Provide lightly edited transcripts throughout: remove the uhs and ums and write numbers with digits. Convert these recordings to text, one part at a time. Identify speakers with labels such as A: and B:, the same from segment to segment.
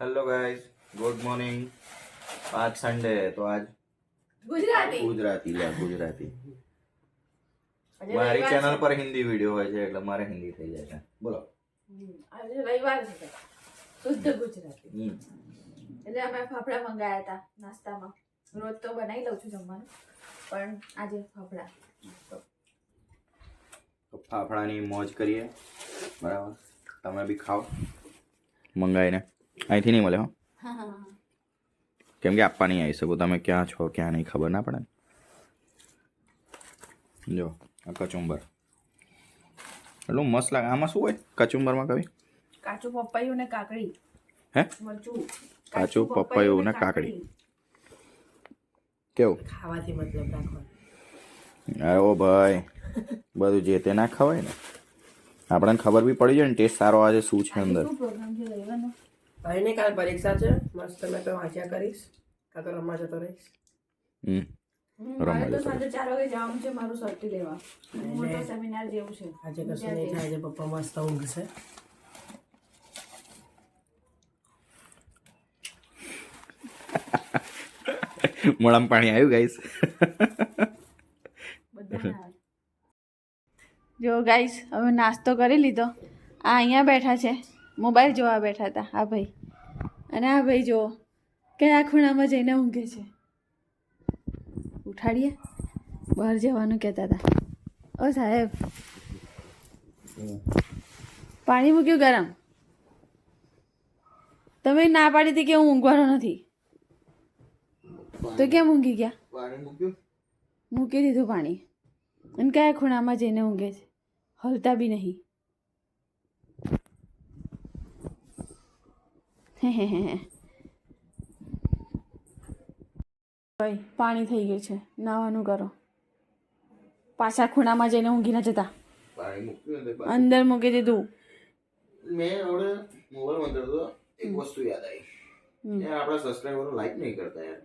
A: Hello guys, good morning. आज Sunday है तो आज
B: ગુજરાતી
A: गुजराती या गुजराती
B: આજે
A: મારી
B: રવિવાર
A: ચેનલ
B: છે.
A: પર હિન્દી વિડિયો હોય છે એટલે મારે હિન્દી થઈ જાય છે. બોલો.
B: આજે રવિવાર છે શુદ્ધ ગુજરાતી
A: હમ.
B: એટલે અમે ફાફડા મંગાયા હતા નાસ્તામાં. રોજ તો બનાવી લઉં છું જમવાનું, પણ આજે ફાફડા.
A: તો ફાફડાની મોજ કરીએ. બરાબર, તમે બી ખાઓ મંગાઈને. અહીંથી નહીં મળે હો, કેમ કે આપવા નહીં આવી શકો. તમે ક્યાં છો ક્યાં નહીં ખબર ના પડે. જો આ કચુંબર એટલું મસ્ત લાગે. આમાં શું હોય કચુંબરમાં? કવિ
B: કાચું પપૈયું ને કાકડી.
A: હે?
B: મરચું.
A: કાચું પપૈયું ને કાકડી. કેવું
B: ખાવાથી મતલબ રાખવાનો.
A: અરે ઓ ભાઈ, બધું જે તે ના ખવાય ને. આપણને ખબર બી પડી જાય ને ટેસ્ટ સારો આજે શું છે અંદર.
B: શું પ્રોગ્રામ છે રવિવારનો?
C: ભાઈને કાલ પરીક્ષા છે, મસ્ત મેં તો વાંચ્યા કરીશ, કાં તો રમવા જતો રહીશ.
B: મારે તો સાંજે 4 વાગે જવાનું છે મારું સર્ટી લેવા. મોટો સેમિનાર જેવું છે.
C: આજે કશું નહીં થાય, આજે પપ્પા મસ્ત ઊંઘશે.
A: મોડામાં પાણી આવ્યું ગાઈસ.
B: જો ગાઈસ, હવે નાસ્તો કરી લીધો. આ અહીંયા બેઠા છે, મોબાઈલ જોવા બેઠા હતા આ ભાઈ. અને આ ભાઈ જો કયા ખૂણામાં જઈને ઊંઘે છે. ઉઠાડીએ, બહાર જવાનું કહેતા હતા. ઓ સાહેબ, પાણી મૂક્યું ગરમ. તમે ના પાડી હતી કે હું ઊંઘવાનો નથી, તો કેમ ઊંઘી ગયા?
A: પાણી મૂક્યું,
B: મૂકી દીધું પાણી. અને કયા ખૂણામાં જઈને ઊંઘે છે, હલતા બી નહીં. ભાઈ પાણી થઈ ગયું છે, નાવાનું કરો. પાછા ખૂણામાં જઈને ઊંઘી ન જતા.
A: પાણી મૂક્યું
B: અંદર મૂકી દીધું.
A: મેં હવે મોબાઈલ અંદર તો એક વસ્તુ યાદ આવી. યાર આપણા સબસ્ક્રાઇબરો લાઈક નહીં કરતા યાર.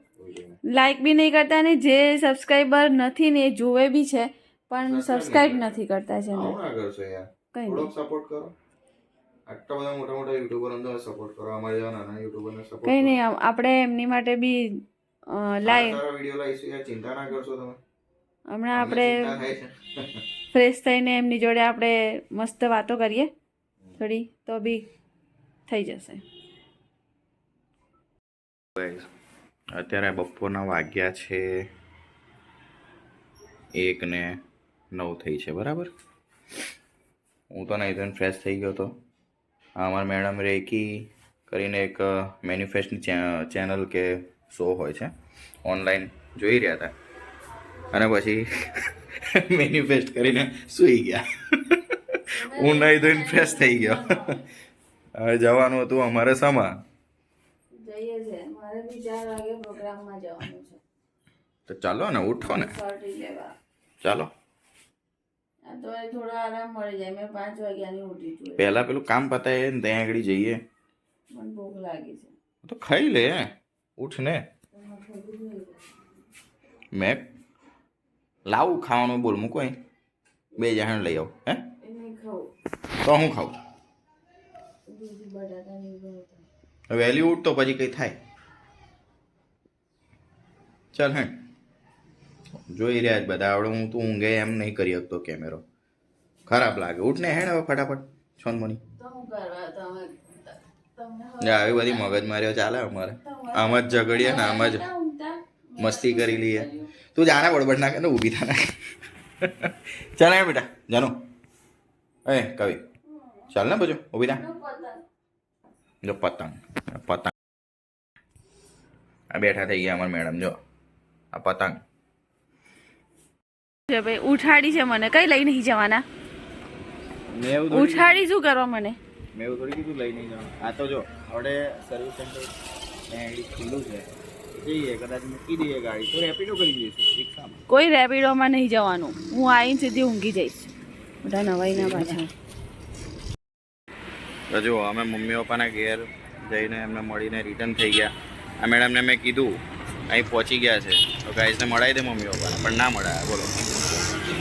B: લાઈક બી નહીં કરતા ને જે સબસ્ક્રાઈબર નથી ને એ જોવે બી છે પણ સબસ્ક્રાઈબ નથી કરતા છે.
A: આવું ના કરશો યાર,
B: કઈ
A: થોડોક સપોર્ટ કરો. આટલા બધા મોટા મોટા યુટ્યુબરોને તમે સપોર્ટ કરો, અમારા જેવા નાના યુટ્યુબરને સપોર્ટ
B: કઈ નહીં, આપણે એમની માટે બી લાઈવ
A: સારા વિડિયો લાવીશું યાર, ચિંતા ના કરશો તમે.
B: હમણાં
A: અમને
B: આપણે
A: ચિંતા થાય છે.
B: ફ્રેશ થઈને એમની જોડે આપણે મસ્ત વાતો કરીએ થોડી, તો બી થઈ જશે.
A: અત્યારે બપોરના વાગ્યા છે 1:09 થઈ છે. બરાબર, હું તો નહીં ધોઈને ફ્રેશ થઈ ગયો હતો. અમારા મેડમ રેકી કરીને એક મેન્યુફેક્ચરિંગ ચેનલ કે શો હોય છે, ઓનલાઈન જોઈ રહ્યા હતા. અને પછી મેન્યુફેસ્ટ કરીને સૂઈ ગયા. હું નહીં ધોઈને ફ્રેશ થઈ ગયો. હવે જવાનું હતું અમારે સમા.
B: જઈએ છે, મારે બી 4 વાગે પ્રોગ્રામમાં જવાનું છે.
A: તો ચાલો ને, ઉઠો ને,
B: સર્ટી લેવા.
A: ચાલો.
B: આ તો થોડો આરામ મળી જાય. મેં 5 વાગ્યાની ઉઠી છું.
A: પહેલા પેલું કામ પતાય ને ત્યાં આગળ જઈએ.
B: મને ભૂખ લાગી છે.
A: તો ખાઈ લે, ઉઠ ને. મેં લાવું ખાવાનું, બોલ મૂકો અહીં. 2 જણ લઈ આવું. હે?
B: એ નહીં ખાવું.
A: તો હું ખાઉં?
B: દૂધ બટાકા નહીં ખાવું.
A: વહેલી ઉઠ તો પછી કંઈ થાય. ચાલ હે, જોઈ રહ્યા જ બધા. આવડે હું તું ઊંઘે એમ નહીં કરી શકતો. કેમેરો ખરાબ લાગે. ઉઠ ને હેડ હવે ફટાફટ. છોન મોની
B: તો હું કરવા તમે
A: આવી બધી મગજમારીઓ ચાલે અમારે. આમ જ ઝઘડીએ ને આમ જ મસ્તી કરી લઈએ. તું જાને બડબડ નાખે ને ઊભી થાને. ચાલ હે બેટા, જાનો. એ કવિ ચાલ ને બજો, ઊભી થા. જો પતંગ પતંગ આ બેઠા થઈ ગયા અમારા મેડમ. જો આ પતંગ
B: છે ભાઈ. ઉઠાડી છે મને. કઈ લઈ નહીં જવાના? ઉઠાડી શું કરવા મને?
A: મેં એવું થોડી કીધું લઈ નહીં જવાનું. આ તો જો આપણે સર્વિસ સેન્ટર ત્યાં ખુલ્લું છે, જઈએ કદાચ મૂકી દઈએ ગાડી તો રેપિડો કરી દઈશું રિક્ષામાં.
B: કોઈ રેપિડોમાં નહીં જવાનું. હું આવીને સીધી ઊંઘી જઈશ. બધા નવાઈના પાછા.
A: તો જો અમે મમ્મી પપ્પાના ઘેર જઈને એમને મળીને રિટર્ન થઈ ગયા. આ મેડમને મેં કીધું અહીં પહોંચી ગયા છે તો ગાઈસને મળાવી દે મમ્મી પપ્પાને, પણ ના મળાયા. બોલો,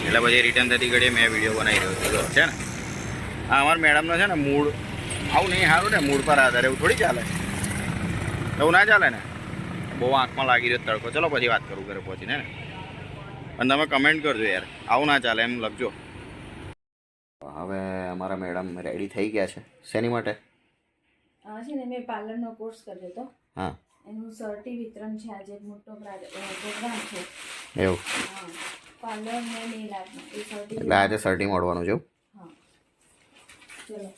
A: એટલે પછી રિટર્ન થતી ઘડીએ મેં વિડીયો બનાવી રહ્યો હતો. છે ને આ અમારા મેડમનો છે ને મૂડ આવું નહીં સારું ને, મૂડ પર આધારે એવું થોડી ચાલે. એવું ના ચાલે ને, બહુ આંખમાં લાગી રહ્યો તડકો. ચલો પછી વાત કરું ઘરે પહોંચીને ને. અને તમે કમેન્ટ કરજો યાર, આવું ના ચાલે એમ લખજો. હવે અમારા મેડમ રેડી થઈ ગયા છે. શેની માટે?
B: છે ને મેં પાર્લરનો કોર્સ કર્યો હતો,
A: હા,
B: એનું સર્ટી વિતરણ છે. આજે મોટો પ્રોગ્રામ છે
A: એવું.
B: પાર્લર ને નેલ આર્ટનો એ સર્ટી.
A: એટલે આજે સર્ટી મળવાનું છે.
B: હા, ચલો.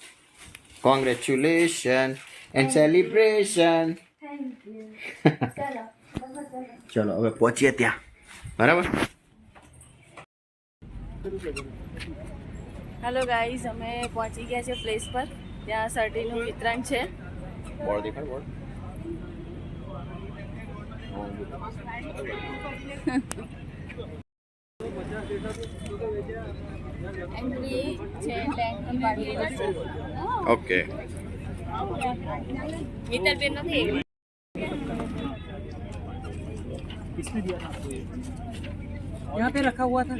A: Congratulation and celebration.
B: Thank you. ચાલો.
A: ચલો હવે પહોંચીએ ત્યાં. બરાબર.
B: હેલો ગાઈઝ, અમે પહોંચી ગયા છે પ્લેસ પર. ત્યાં સર્ટીનું વિતરણ છે.
A: બોર્ડ દેખાડ, બોર્ડ.
B: એન્ટ્રી છે ટેન્કની પાડી છે.
A: ઓકે.
B: મિત્તરબેન નથી.
C: यहाँ पे रखा हुआ था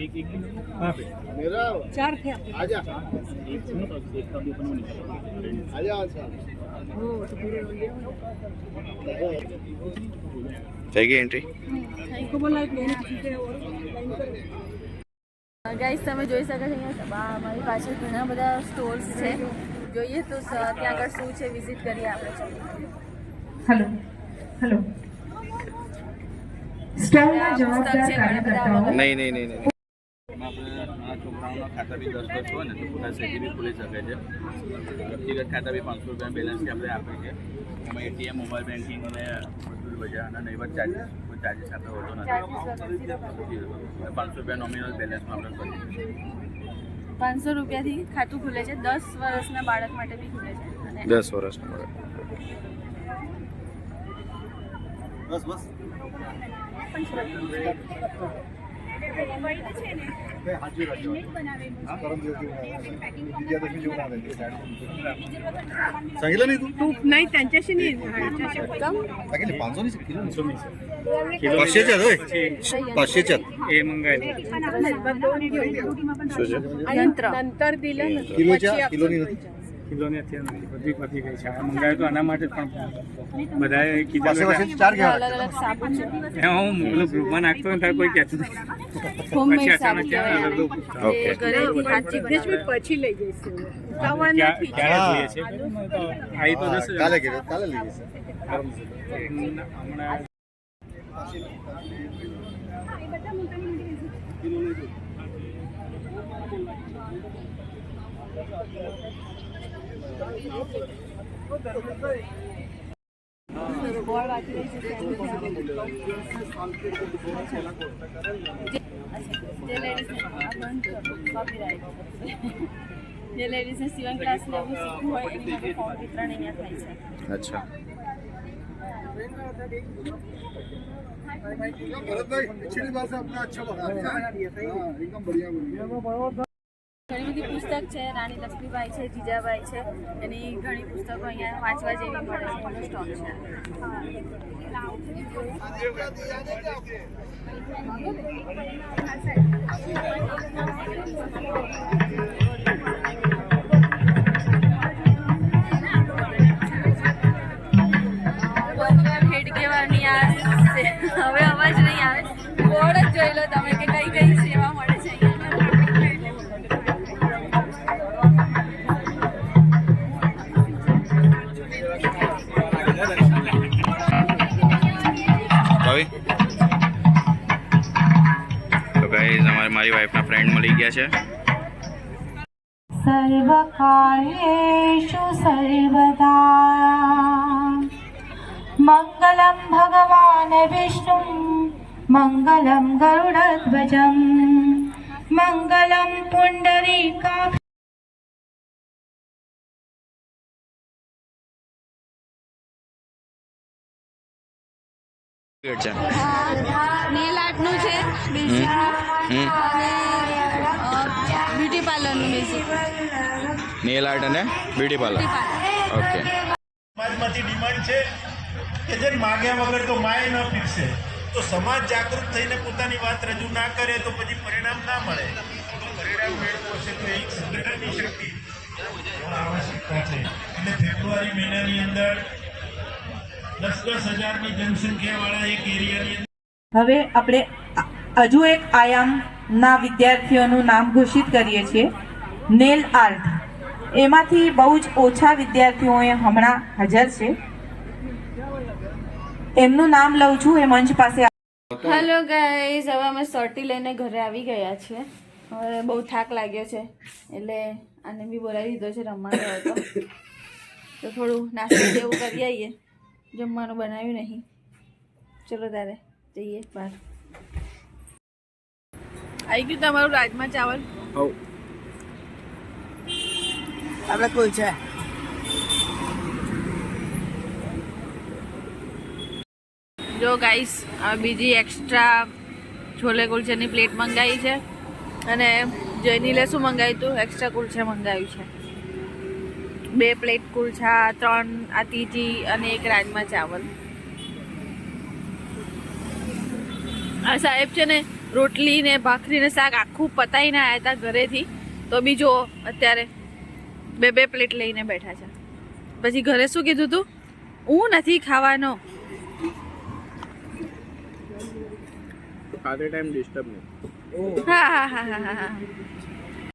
C: मेरा 4 थे आजा
A: થઈ ગઈ એન્ટ્રી.
B: ગાઈસ તમે જોઈ શકો છો અહીંયા મારી પાછળ ઘણા બધા સ્ટોર્સ છે. જોઈએ તો ત્યાં આગળ શું છે, વિઝિટ કરીએ આપણે.
D: હેલો હેલો સ્ટોરના જવાબદાર કાર્યકર્તાઓ
A: નહીં નહીં નહીં નહીં. આપણે આ છોકરાઓના ખાતા બી 10 હોય ને તો પોતા સેટી બી ખુલી શકે છે. વ્યક્તિગત ખાતા બી 500 રૂપિયા બેલેન્સથી આપણે આપીએ છીએ. એમાં એટીએમ, મોબાઈલ બેન્કિંગ અને બધું બજાર અને નહીવત ચાર્જીસ આપણે હોતો નથી. 500 રૂપિયા નોમિનલ બેલેન્સમાં આપણે કરીએ.
B: 500 રૂપિયાથી ખાતું ખુલે છે. 10 વર્ષના બાળક માટે બી ખુલે છે.
A: 10 વર્ષના બાળક. બસ બસ. सांगितलं नाही तू
C: नहीं त्यांच्याशी नहीं
A: सांगितले 500 नाही किलो 500च्या होय 500च्या
E: એ મંગાવી
C: नंतर दिलं ना
A: किलोच्या किलोनी નથી
E: કિલોની અત્યારે નથી, બધી પતી ગઈ છે. આ મંગાવ્યું તો આના માટે જ, પણ બધાએ કીધું
A: પાસે ચાર
B: અલગ
A: ગયા
B: અલગ સાબુ છે.
E: હું પેલું ગ્રુપમાં નાખતો હોય ત્યારે કોઈ કહેતું નહીં.
B: હોમમેડ
E: પછી
B: સાબુ
E: અચાનક ક્યાં
B: કહેવાય.
E: અલગ
A: ઓકે.
B: જે ઘરેથી હાથથી બનાવે.
C: પછી લઈ જઈશું
E: ક્યારે લઈએ છીએ આવી તો જશે.
A: કાલે કે કાલે લઈ જશે.
E: હમણાં
B: ગોળ વાટી રહી છે. જે લેડીઝને સીવણ ક્લાસ લેવું શીખવું હોય એની માટે ફોર્મ વિતરણ અહીંયા થાય છે.
A: અચ્છા.
B: ઘણી બધી પુસ્તક છે. રાણી લક્ષ્મીબાઈ છે, જીજાબાઈ છે, એની ઘણી પુસ્તકો અહીંયા વાંચવા જેવી મળે છે. એનો સ્ટોક છે. હેડગેવારની આ હવે અવાજ નહીં આવે. બોર્ડ જ જોઈ લો તમે કે કઈ કઈ સેવા મળે છે
A: ભાઈ. તો ગાઈઝ મારી વાઈફના ફ્રેન્ડ મળી ગયા છે.
D: સર્વકાર્યેષુ સર્વદા મંગલમ ભગવાન વિષ્ણુ મંગલમ ગરુડધ્વજમ મંગલમ પુંડરીકા.
B: નેલ આર્ટનું છે બેઝિક, બ્યુટી પાર્લરનું બેઝિક.
A: નેલ આર્ટ અને બ્યુટી પાર્લર. ઓકે.
F: સમાજમાંથી ડિમાન્ડ છે કે જે માગ્યા વગર તો માય ન પીરશે. તો સમાજ જાગૃત થઈને પોતાની વાત રજૂ ના કરે તો પછી પરિણામ ના મળે. તો પરિણામ મેળવવું હશે તો એક સંગઠનની શક્તિ આવશ્યકતા છે. એટલે ફેબ્રુઆરી મહિનાની અંદર 10,000 ની જનસંખ્યાવાળા એક એરિયાની
D: હવે આપણે હજુ એક આયામના વિદ્યાર્થીઓનું નામ ઘોષિત કરીએ છીએ, નેલ આર્ટ. એમાંથી બહુ જ ઓછા વિદ્યાર્થીઓ હમણાં હાજર છે. એમનું નામ લઉં છું, એ મંચ પાસે.
B: હેલો ગાઈઝ, હવે અમે સોટી લઈને ઘરે આવી ગયા છીએ. હવે બહુ થાક લાગ્યો છે એટલે આને બી બોલાવી દીધો છે રમવા ગયો હતો, તો થોડું નાસ્તો જેવું કરી આવીએ. જમવાનું બનાવ્યું નહીં. ચલો તારે જઈએ બહાર. આવી ગયું તમારું રાજમા ચાવલ?
C: આપણે કોઈ છે
B: જો ગાઈસ, આ બીજી એક્સ્ટ્રા છોલે કુલચાની પ્લેટ મંગાવી છે અને જયનીલે શું મંગાવ્યું હતું? એક્સ્ટ્રા કુલચા મંગાવ્યું છે. 2 પ્લેટ કુલચા, 3 આ ત્રીજી અને 1 રાજમા ચાવલ. આ સાહેબ છે ને રોટલી ને ભાખરી ને શાક આખું પતાવીને આવ્યા હતા ઘરેથી, તો બી જો અત્યારે 2 પ્લેટ લઈને બેઠા છે. પછી ઘરે શું કીધું તું? હું નથી ખાવાનો.
A: ખાતે ટાઈમ ડિસ્ટર્બ નહીં.
B: હા હા હા હા હા.